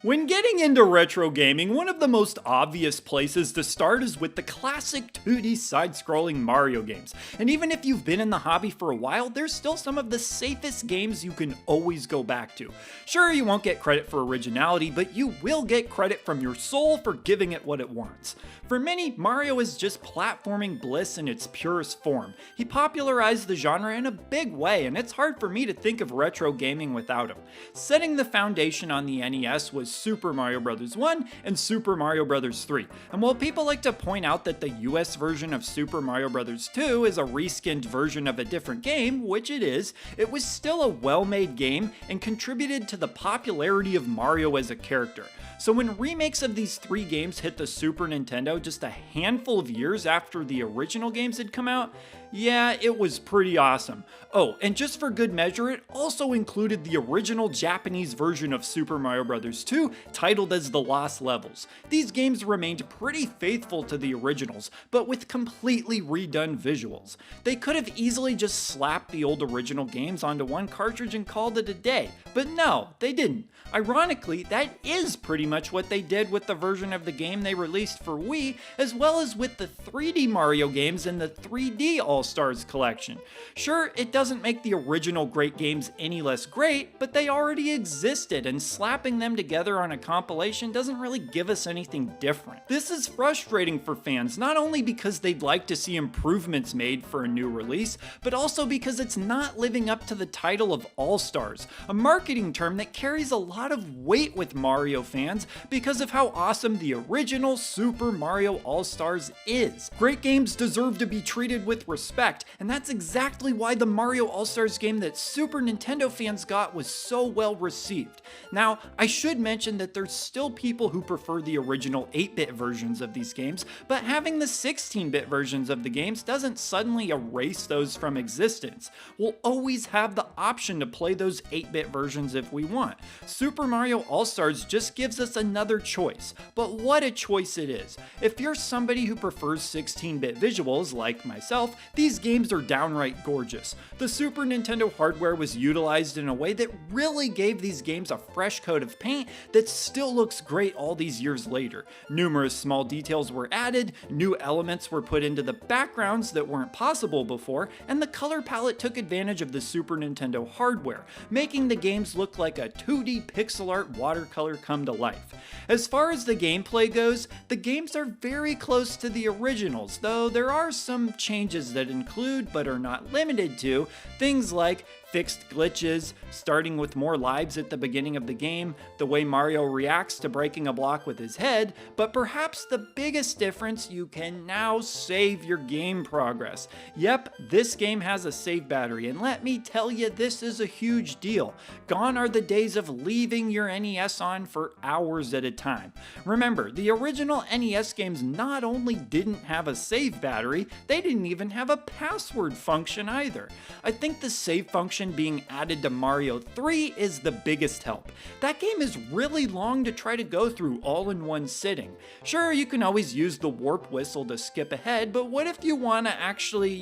When getting into retro gaming, one of the most obvious places to start is with the classic 2D side-scrolling Mario games. And even if you've been in the hobby for a while, there's still some of the safest games you can always go back to. Sure, you won't get credit for originality, but you will get credit from your soul for giving it what it wants. For many, Mario is just platforming bliss in its purest form. He popularized the genre in a big way, and it's hard for me to think of retro gaming without him. Setting the foundation on the NES was Super Mario Bros. 1 and Super Mario Bros. 3. And while people like to point out that the US version of Super Mario Bros. 2 is a reskinned version of a different game, which it was still a well-made game and contributed to the popularity of Mario as a character. So when remakes of these three games hit the Super Nintendo just a handful of years after the original games had come out, yeah, it was pretty awesome. Oh, and just for good measure, it also included the original Japanese version of Super Mario Bros. 2, titled as The Lost Levels. These games remained pretty faithful to the originals, but with completely redone visuals. They could have easily just slapped the old original games onto one cartridge and called it a day, but no, they didn't. Ironically, that is pretty much what they did with the version of the game they released for Wii, as well as with the 3D Mario games in the 3D All-Stars collection. Sure, it doesn't make the original great games any less great, but they already existed, and slapping them together on a compilation doesn't really give us anything different. This is frustrating for fans, not only because they'd like to see improvements made for a new release, but also because it's not living up to the title of All-Stars, a marketing term that carries a lot of weight with Mario fans because of how awesome the original Super Mario All-Stars is. Great games deserve to be treated with respect, and that's exactly why the Mario All-Stars game that Super Nintendo fans got was so well received. Now, I should mention that there's still people who prefer the original 8-bit versions of these games, but having the 16-bit versions of the games doesn't suddenly erase those from existence. We'll always have the option to play those 8-bit versions if we want. Super Mario All-Stars just gives us another choice, but what a choice it is. If you're somebody who prefers 16-bit visuals, like myself, these games are downright gorgeous. The Super Nintendo hardware was utilized in a way that really gave these games a fresh coat of paint that still looks great all these years later. Numerous small details were added, new elements were put into the backgrounds that weren't possible before, and the color palette took advantage of the Super Nintendo hardware, making the games look like a 2D pixel art watercolor come to life. As far as the gameplay goes, the games are very close to the originals, though there are some changes that include, but are not limited to, things like fixed glitches, starting with more lives at the beginning of the game, the way Mario reacts to breaking a block with his head, but perhaps the biggest difference, you can now save your game progress. Yep, this game has a save battery, and let me tell you, this is a huge deal. Gone are the days of leaving your NES on for hours at a time. Remember, the original NES games not only didn't have a save battery, they didn't even have a password function either. I think the save function being added to Mario 3 is the biggest help. That game is really long to try to go through all in one sitting. Sure, you can always use the warp whistle to skip ahead, but what if you want to actually,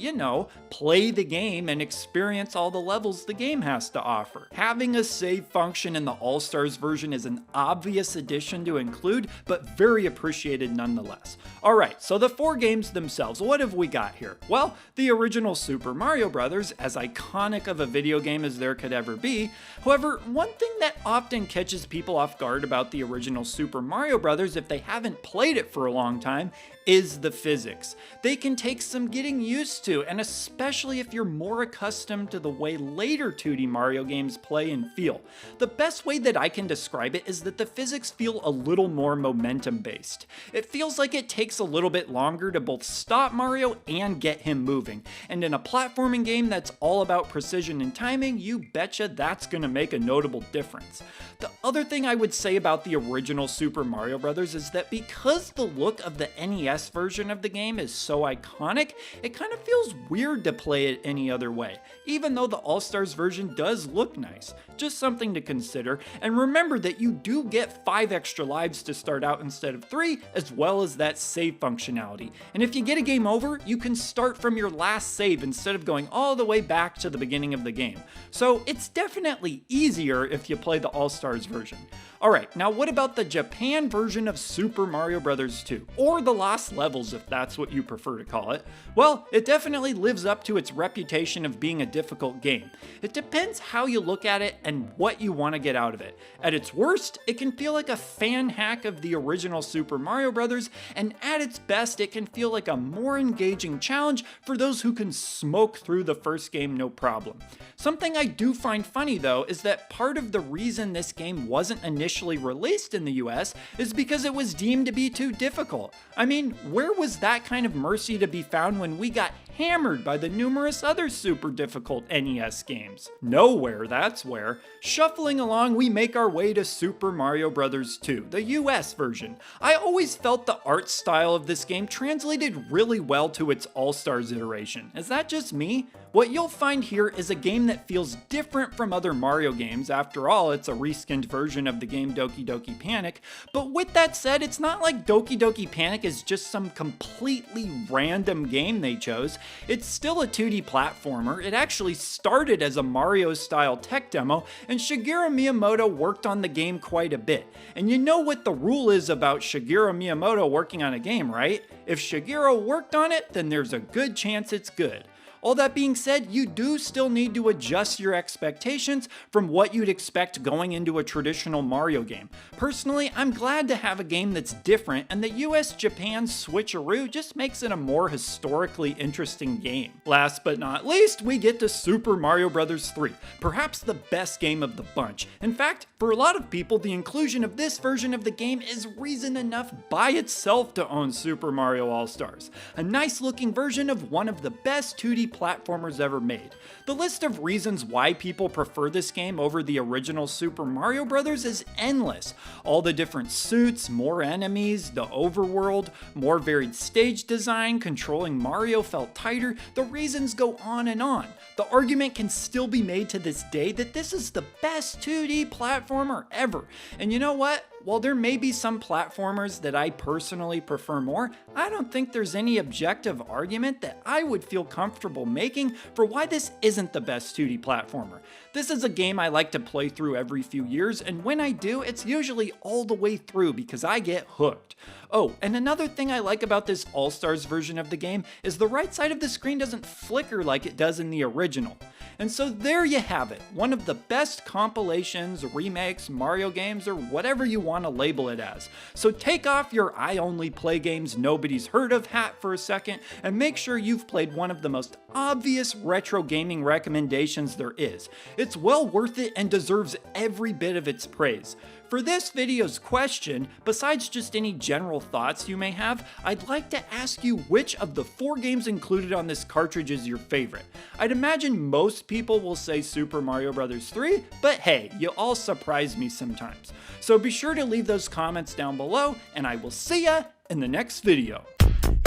play the game and experience all the levels the game has to offer? Having a save function in the All-Stars version is an obvious addition to include, but very appreciated nonetheless. Alright, so the four games themselves, what have we got here? Well, the original Super Mario Bros., as iconic of a video game as there could ever be. However, one thing that often catches people off guard about the original Super Mario Bros. If they haven't played it for a long time is the physics. They can take some getting used to, and especially if you're more accustomed to the way later 2D Mario games play and feel. The best way that I can describe it is that the physics feel a little more momentum based. It feels like it takes a little bit longer to both stop Mario and get him moving, and in a platforming game that's all about precision and timing, you betcha that's gonna make a notable difference. The other thing I would say about the original Super Mario Bros. Is that because the look of the NES version of the game is so iconic, it kind of feels weird to play it any other way, even though the All-Stars version does look nice. Just something to consider, and remember that you do get 5 extra lives to start out instead of 3, as well as that save functionality. And if you get a game over, you can start from your last save instead of going all the way back to the beginning of the game. game, so it's definitely easier if you play the All-Stars version. Alright, now what about the Japan version of Super Mario Bros. 2, or the Lost Levels if that's what you prefer to call it? Well, it definitely lives up to its reputation of being a difficult game. It depends how you look at it and what you want to get out of it. At its worst, it can feel like a fan hack of the original Super Mario Bros., and at its best, it can feel like a more engaging challenge for those who can smoke through the first game no problem. Something I do find funny though is that part of the reason this game wasn't initially released in the US is because it was deemed to be too difficult. I mean, where was that kind of mercy to be found when we got hammered by the numerous other super difficult NES games? Nowhere, that's where. Shuffling along, we make our way to Super Mario Bros. 2, the US version. I always felt the art style of this game translated really well to its All-Stars iteration. Is that just me? What you'll find here is a game that feels different from other Mario games. After all, it's a reskinned version of the game Doki Doki Panic. But with that said, it's not like Doki Doki Panic is just some completely random game they chose. It's still a 2D platformer. It actually started as a Mario-style tech demo, and Shigeru Miyamoto worked on the game quite a bit. And you know what the rule is about Shigeru Miyamoto working on a game, right? If Shigeru worked on it, then there's a good chance it's good. All that being said, you do still need to adjust your expectations from what you'd expect going into a traditional Mario game. Personally, I'm glad to have a game that's different, and the US-Japan switcheroo just makes it a more historically interesting game. Last but not least, we get to Super Mario Bros. 3, perhaps the best game of the bunch. In fact, for a lot of people, the inclusion of this version of the game is reason enough by itself to own Super Mario All-Stars. A nice looking version of one of the best 2D platformers ever made. The list of reasons why people prefer this game over the original Super Mario Bros. Is endless. All the different suits, more enemies, the overworld, more varied stage design, controlling Mario felt tighter, the reasons go on and on. The argument can still be made to this day that this is the best 2D platformer ever. And you know what? While there may be some platformers that I personally prefer more, I don't think there's any objective argument that I would feel comfortable making for why this isn't the best 2D platformer. This is a game I like to play through every few years, and when I do, it's usually all the way through because I get hooked. Oh, and another thing I like about this All-Stars version of the game is the right side of the screen doesn't flicker like it does in the original. And so there you have it, one of the best compilations, remakes, Mario games, or whatever you want to label it as. So take off your I only play games nobody's heard of hat for a second and make sure you've played one of the most obvious retro gaming recommendations there is. It's well worth it and deserves every bit of its praise. For this video's question, besides just any general thoughts you may have, I'd like to ask you which of the 4 games included on this cartridge is your favorite. I'd imagine most people will say Super Mario Bros. 3, but hey, you all surprise me sometimes. So be sure to leave those comments down below, and I will see ya in the next video.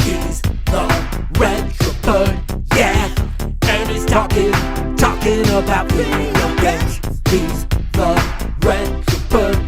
He's the retro bird, yeah, and he's talking about video games. He's the retro bird.